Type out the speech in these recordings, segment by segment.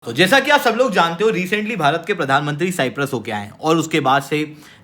तो जैसा कि आप सब लोग जानते हो, रिसेंटली भारत के प्रधानमंत्री साइप्रस होके आए हैं और उसके बाद से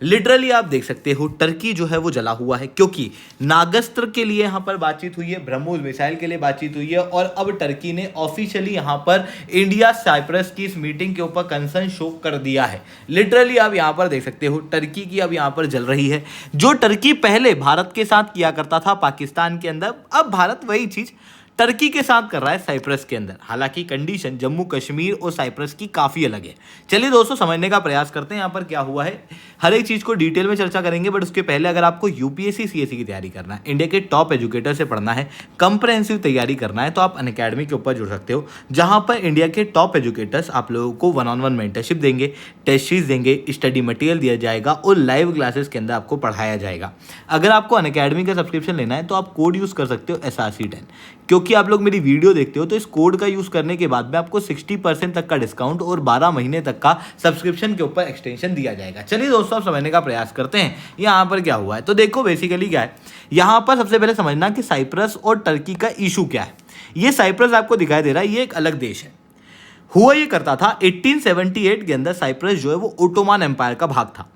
लिटरली आप देख सकते हो टर्की जो है वो जला हुआ है, क्योंकि नागस्त्र के लिए यहाँ पर बातचीत हुई है, ब्रह्मोस मिसाइल के लिए बातचीत हुई है और अब टर्की ने ऑफिशियली यहाँ पर इंडिया साइप्रस की इस मीटिंग के ऊपर कंसर्न शो कर दिया है। लिटरली आप यहाँ पर देख सकते हो टर्की की अब यहाँ पर जल रही है। जो टर्की पहले भारत के साथ किया करता था पाकिस्तान के अंदर, अब भारत वही चीज़ टर्की के साथ कर रहा है साइप्रस के अंदर। हालांकि कंडीशन जम्मू कश्मीर और साइप्रस की काफ़ी अलग है। चलिए दोस्तों, समझने का प्रयास करते हैं यहाँ पर क्या हुआ है। हर एक चीज़ को डिटेल में चर्चा करेंगे, बट उसके पहले अगर आपको यूपीएससी सीएससी की तैयारी करना है, इंडिया के टॉप एजुकेटर से पढ़ना है, कंप्रहेंसिव तैयारी करना है, तो आप अनअकैडमी के ऊपर जुड़ सकते हो, जहाँ पर इंडिया के टॉप एजुकेटर्स आप लोगों को 1-on-1 मेंटरशिप देंगे, टेस्ट सीरीज देंगे, स्टडी मटेरियल दिया जाएगा और लाइव क्लासेस के अंदर आपको पढ़ाया जाएगा। अगर आपको अनअकैडमी का सब्सक्रिप्शन लेना है तो आप कोड यूज़ कर सकते हो SRC10, क्योंकि आप लोग मेरी वीडियो देखते हो तो इस कोड का यूज़ करने के बाद में आपको 60% तक का डिस्काउंट और 12 महीने तक का सब्सक्रिप्शन के ऊपर एक्सटेंशन दिया जाएगा। चलिए दोस्तों, आप समझने का प्रयास करते हैं यहाँ पर क्या हुआ है। तो देखो बेसिकली क्या है यहाँ पर, सबसे पहले समझना कि साइप्रस और टर्की का इशू क्या है। ये साइप्रस आपको दिखाई दे रहा है, ये एक अलग देश है। हुआ ये करता था 1878 के अंदर साइप्रस जो है वो ओटोमान एम्पायर का भाग था।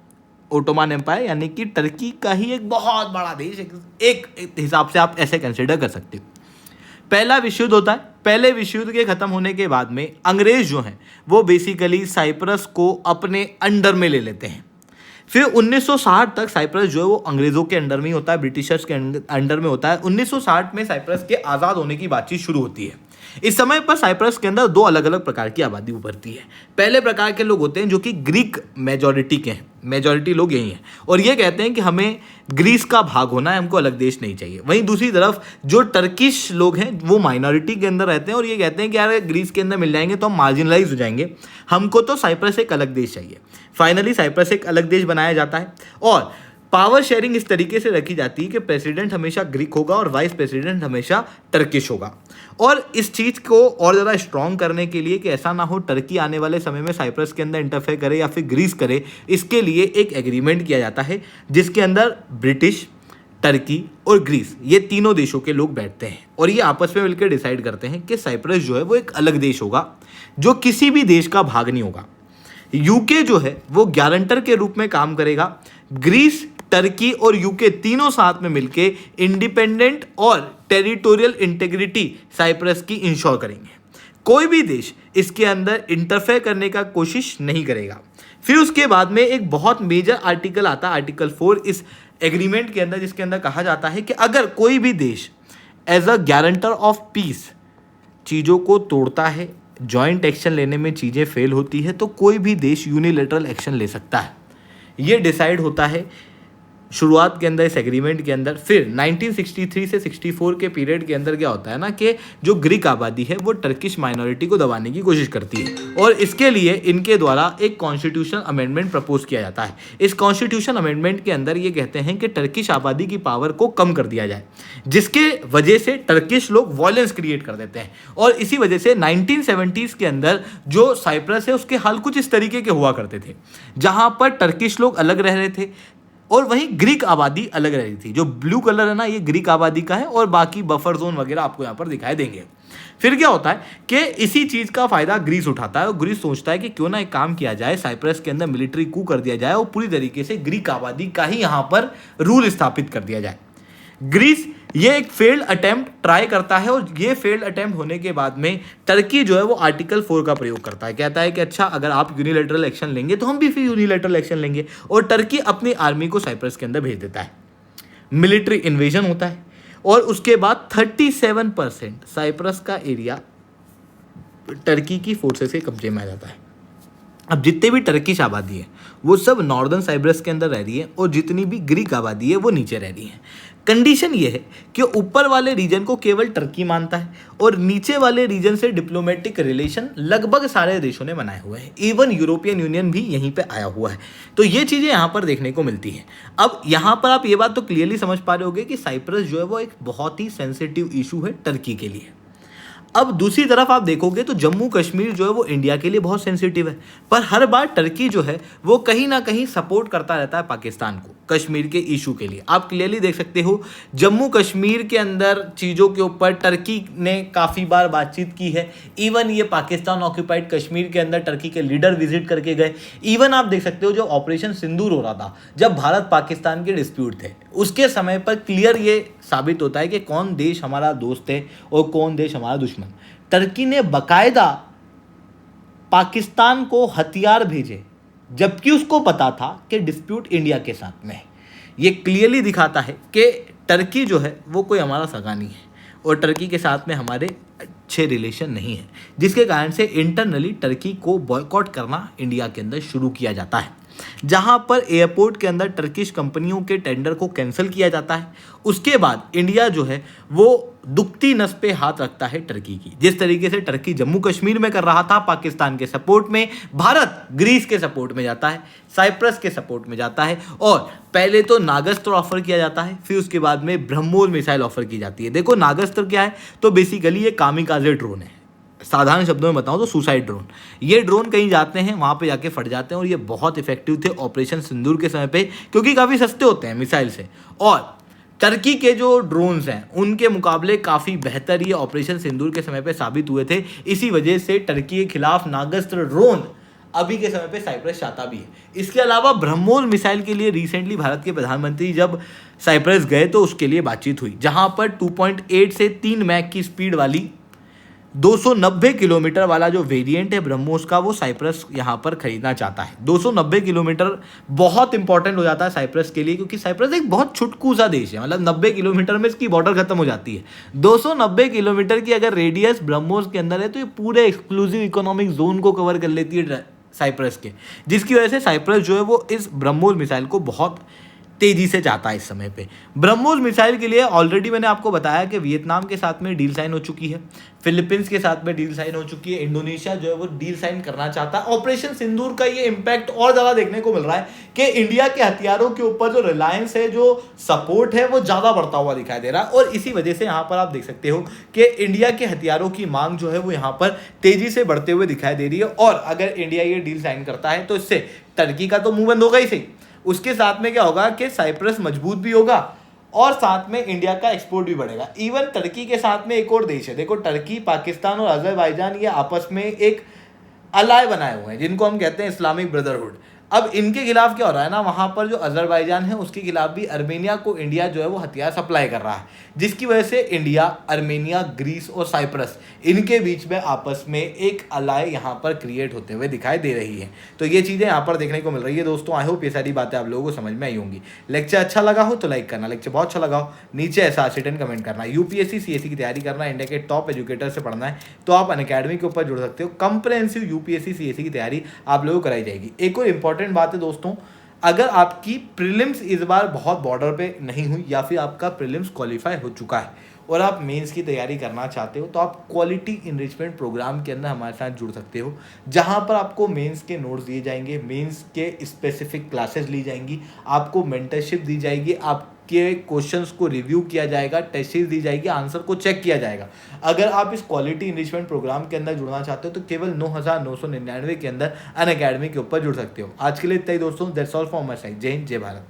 ओटोमान एम्पायर यानी कि टर्की का ही एक बहुत बड़ा देश, एक हिसाब से आप ऐसे कंसिडर कर सकते हो। पहला विश्व युद्ध होता है। पहले विश्व युद्ध के खत्म होने के बाद में अंग्रेज जो हैं वो बेसिकली साइप्रस को अपने अंडर में ले लेते हैं। फिर 1960 तक साइप्रस जो है वो अंग्रेजों के अंडर में ही होता है, ब्रिटिशर्स के अंडर में होता है। 1960 में साइप्रस के आज़ाद होने की बातचीत शुरू होती है। इस समय पर साइप्रस के अंदर दो अलग अलग प्रकार की आबादी उभरती है। पहले प्रकार के लोग होते हैं जो कि ग्रीक मेजॉरिटी के हैं, मेजॉरिटी लोग यही हैं और ये कहते हैं कि हमें ग्रीस का भाग होना है, हमको अलग देश नहीं चाहिए। वहीं दूसरी तरफ जो टर्किश लोग हैं वो माइनॉरिटी के अंदर रहते हैं और ये कहते हैं कि यार ग्रीस के अंदर मिल जाएंगे तो हम मार्जिनलाइज हो जाएंगे, हमको तो साइप्रस एक अलग देश चाहिए। फाइनली साइप्रस एक अलग देश बनाया जाता है और पावर शेयरिंग इस तरीके से रखी जाती है कि प्रेसिडेंट हमेशा ग्रीक होगा और वाइस प्रेसिडेंट हमेशा टर्किश होगा। और इस चीज़ को और ज़्यादा स्ट्रॉन्ग करने के लिए कि ऐसा ना हो टर्की आने वाले समय में साइप्रस के अंदर इंटरफेयर करे या फिर ग्रीस करे, इसके लिए एक एग्रीमेंट किया जाता है जिसके अंदर ब्रिटिश, टर्की और ग्रीस ये तीनों देशों के लोग बैठते हैं और ये आपस में मिलकर डिसाइड करते हैं कि साइप्रस जो है वो एक अलग देश होगा जो किसी भी देश का भाग नहीं होगा। यूके जो है वो गारंटर के रूप में काम करेगा। ग्रीस, टर्की और यूके तीनों साथ में मिलके इंडिपेंडेंट और टेरिटोरियल इंटीग्रिटी साइप्रस की इंश्योर करेंगे। कोई भी देश इसके अंदर इंटरफेयर करने का कोशिश नहीं करेगा। फिर उसके बाद में एक बहुत मेजर आर्टिकल आता है, आर्टिकल 4 इस एग्रीमेंट के अंदर, जिसके अंदर कहा जाता है कि अगर कोई भी देश as a guarantor of peace चीज़ों को तोड़ता है, जॉइंट एक्शन लेने में चीज़ें फेल होती है, तो कोई भी देश यूनिलेटरल एक्शन ले सकता है। ये डिसाइड होता है शुरुआत के अंदर इस एग्रीमेंट के अंदर। फिर 1963 से 64 के पीरियड के अंदर क्या होता है ना कि जो ग्रीक आबादी है वो टर्किश माइनॉरिटी को दबाने की कोशिश करती है और इसके लिए इनके द्वारा एक कॉन्स्टिट्यूशन अमेंडमेंट प्रपोज किया जाता है। इस कॉन्स्टिट्यूशन अमेंडमेंट के अंदर ये कहते हैं कि टर्किश आबादी की पावर को कम कर दिया जाए, जिसके वजह से टर्किश लोग वॉयलेंस क्रिएट कर देते हैं और इसी वजह से 1970s के अंदर जो साइप्रस है उसके हाल कुछ इस तरीके के हुआ करते थे, जहाँ पर टर्किश लोग अलग रह रहे थे और वहीं ग्रीक आबादी अलग रह रही थी। जो ब्लू कलर है ना, ये ग्रीक आबादी का है और बाकी बफर जोन वगैरह आपको यहाँ पर दिखाई देंगे। फिर क्या होता है कि इसी चीज़ का फायदा ग्रीस उठाता है और ग्रीस सोचता है कि क्यों ना एक काम किया जाए, साइप्रस के अंदर मिलिट्री कू कर दिया जाए और पूरी तरीके से ग्रीक आबादी का ही यहाँ पर रूल स्थापित कर दिया जाए। ग्रीस ये एक फेल्ड अटेम्प्ट ट्राई करता है और ये फेल्ड अटेम्प्ट होने के बाद में टर्की जो है वो आर्टिकल 4 का प्रयोग करता है। कहता है कि अच्छा, अगर आप यूनिलेटरल एक्शन लेंगे तो हम भी फिर यूनिलेटरल एक्शन लेंगे और टर्की अपनी आर्मी को साइप्रस के अंदर भेज देता है। मिलिट्री इन्वेजन होता है और उसके बाद 37% साइप्रस का एरिया टर्की की फोर्सेस के कब्जे में आ जाता है। अब जितने भी टर्किश आबादी है वो सब नॉर्दर्न साइप्रस के अंदर रह रही है और जितनी भी ग्रीक आबादी है वो नीचे रह रही है। कंडीशन ये है कि ऊपर वाले रीजन को केवल टर्की मानता है और नीचे वाले रीजन से डिप्लोमेटिक रिलेशन लगभग सारे देशों ने बनाए हुए हैं। इवन यूरोपियन यूनियन भी यहीं पे आया हुआ है। तो ये चीज़ें यहाँ पर देखने को मिलती हैं। अब यहाँ पर आप ये बात तो क्लियरली समझ पा रहे होंगे कि साइप्रस जो है वो एक बहुत ही सेंसिटिव इशू है टर्की के लिए। अब दूसरी तरफ आप देखोगे तो जम्मू कश्मीर जो है वो इंडिया के लिए बहुत सेंसिटिव है, पर हर बार टर्की जो है वो कहीं ना कहीं सपोर्ट करता रहता है पाकिस्तान को। कश्मीर के इशू के लिए। आप क्लियरली देख सकते हो जम्मू कश्मीर के अंदर चीज़ों के ऊपर टर्की ने काफ़ी बार बातचीत की है। इवन ये पाकिस्तान ऑक्यूपाइड कश्मीर के अंदर टर्की के लीडर विजिट करके गए। इवन आप देख सकते हो जो ऑपरेशन सिंदूर हो रहा था, जब भारत पाकिस्तान के डिस्प्यूट थे, उसके समय पर क्लियर ये साबित होता है कि कौन देश हमारा दोस्त है और कौन देश हमारा दुश्मन। टर्की ने बाकायदा पाकिस्तान को हथियार भेजे जबकि उसको पता था कि डिस्प्यूट इंडिया के साथ में है। ये क्लियरली दिखाता है कि टर्की जो है वो कोई हमारा सगा नहीं है और टर्की के साथ में हमारे अच्छे रिलेशन नहीं है, जिसके कारण से इंटरनली टर्की को बॉयकॉट करना इंडिया के अंदर शुरू किया जाता है, जहां पर एयरपोर्ट के अंदर टर्किश कंपनियों के टेंडर को कैंसिल किया जाता है। उसके बाद इंडिया जो है वो दुखती नस पे हाथ रखता है टर्की की। जिस तरीके से टर्की जम्मू कश्मीर में कर रहा था पाकिस्तान के सपोर्ट में, भारत ग्रीस के सपोर्ट में जाता है, साइप्रस के सपोर्ट में जाता है और पहले तो नागस्त्र ऑफर किया जाता है, फिर उसके बाद में ब्रह्मोस मिसाइल ऑफर की जाती है। देखो नागस्त्र क्या है, तो बेसिकली ये कामिकाजे ड्रोन है, साधारण शब्दों में बताऊं तो सुसाइड ड्रोन। ये ड्रोन कहीं जाते हैं, वहाँ पे जाके फट जाते हैं और ये बहुत इफेक्टिव थे ऑपरेशन सिंदूर के समय पे, क्योंकि काफ़ी सस्ते होते हैं मिसाइल से। और टर्की के जो ड्रोन्स हैं उनके मुकाबले काफ़ी बेहतर ये ऑपरेशन सिंदूर के समय पे साबित हुए थे। इसी वजह से टर्की के खिलाफ नागस्त्र ड्रोन अभी के समय पे साइप्रस चाहता भी है। इसके अलावा ब्रह्मोस मिसाइल के लिए रिसेंटली भारत के प्रधानमंत्री जब साइप्रस गए तो उसके लिए बातचीत हुई, जहाँ पर 2.8 से 3 मैक की स्पीड वाली 290 किलोमीटर वाला जो वेरिएंट है ब्रह्मोस का, वो साइप्रस यहाँ पर खरीदना चाहता है। 290 किलोमीटर बहुत इंपॉर्टेंट हो जाता है साइप्रस के लिए, क्योंकि साइप्रस एक बहुत छुटकू सा देश है, मतलब 90 किलोमीटर में इसकी बॉर्डर खत्म हो जाती है। 290 किलोमीटर की अगर रेडियस ब्रह्मोस के अंदर है तो ये पूरे एक्सक्लूसिव इकोनॉमिक जोन को कवर कर लेती है साइप्रस के, जिसकी वजह से साइप्रस जो है वो इस ब्रह्मोस मिसाइल को बहुत तेजी से चाहता है इस समय पे। ब्रह्मोस मिसाइल के लिए ऑलरेडी मैंने आपको बताया कि वियतनाम के साथ में डील साइन हो चुकी है, फिलीपींस के साथ में डील साइन हो चुकी है, इंडोनेशिया जो है वो डील साइन करना चाहता है। ऑपरेशन सिंदूर का ये इम्पैक्ट और ज़्यादा देखने को मिल रहा है कि इंडिया के हथियारों के ऊपर जो रिलायंस है, जो सपोर्ट है, वो ज़्यादा बढ़ता हुआ दिखाई दे रहा है। और इसी वजह से यहाँ पर आप देख सकते हो कि इंडिया के हथियारों की मांग जो है वो यहाँ पर तेजी से बढ़ते हुए दिखाई दे रही है। और अगर इंडिया ये डील साइन करता है तो इससे टर्की का तो मुंह बंद होगा ही सही, उसके साथ में क्या होगा कि साइप्रस मजबूत भी होगा और साथ में इंडिया का एक्सपोर्ट भी बढ़ेगा। इवन टर्की के साथ में एक और देश है, देखो टर्की, पाकिस्तान और अजरबैजान ये आपस में एक अलाय बनाए हुए हैं जिनको हम कहते हैं इस्लामिक ब्रदरहुड। अब इनके खिलाफ क्या हो रहा है ना, वहाँ पर जो अजरबैजान है उसके खिलाफ भी अर्मेनिया को इंडिया जो है वो हथियार सप्लाई कर रहा है, जिसकी वजह से इंडिया, अर्मेनिया, ग्रीस और साइप्रस इनके बीच में आपस में एक अलाय यहाँ पर क्रिएट होते हुए दिखाई दे रही है। तो ये चीज़ें यहाँ पर देखने को मिल रही है दोस्तों। आई होप ये सारी बातें आप लोगों को समझ में आई होंगी। लेक्चर अच्छा लगा हो तो लाइक करना, लेक्चर बहुत अच्छा लगा हो नीचे ऐसा रिटर्न कमेंट करना। यूपीएससी सीएससी की तैयारी करना है, इंडिया के टॉप एजुकेटर से पढ़ना है तो आप अनअकैडमी के ऊपर जुड़ सकते हो। कंप्रहेंसिव यूपीएससी सीएससी की तैयारी आप लोगों को कराई जाएगी। एक और इंपॉर्टेंट बात है दोस्तों, अगर आपकी प्रीलिम्स इस बार बहुत बॉर्डर पे नहीं हुई या फिर आपका प्रीलिम्स क्वालिफाई हो चुका है और आप मेंस की तैयारी करना चाहते हो तो आप क्वालिटी इनरिचमेंट प्रोग्राम के अंदर हमारे साथ जुड़ सकते हो, जहां पर आपको मेंस के नोट्स दिए जाएंगे, मेंस के स्पेसिफिक क्लासेस ली जाएंगी, आपको मेंटरशिप दी जाएगी, आपके क्वेश्चंस को रिव्यू किया जाएगा, टेस्ट सीरीज दी जाएगी, आंसर को चेक किया जाएगा। अगर आप इस क्वालिटी इनरिचमेंट प्रोग्राम के अंदर जुड़ना चाहते हो तो केवल 9,999 के अंदर अनअकैडमी के ऊपर जुड़ सकते हो। आज के लिए इतना ही दोस्तों, that's all from my side. जय हिंद, जय भारत।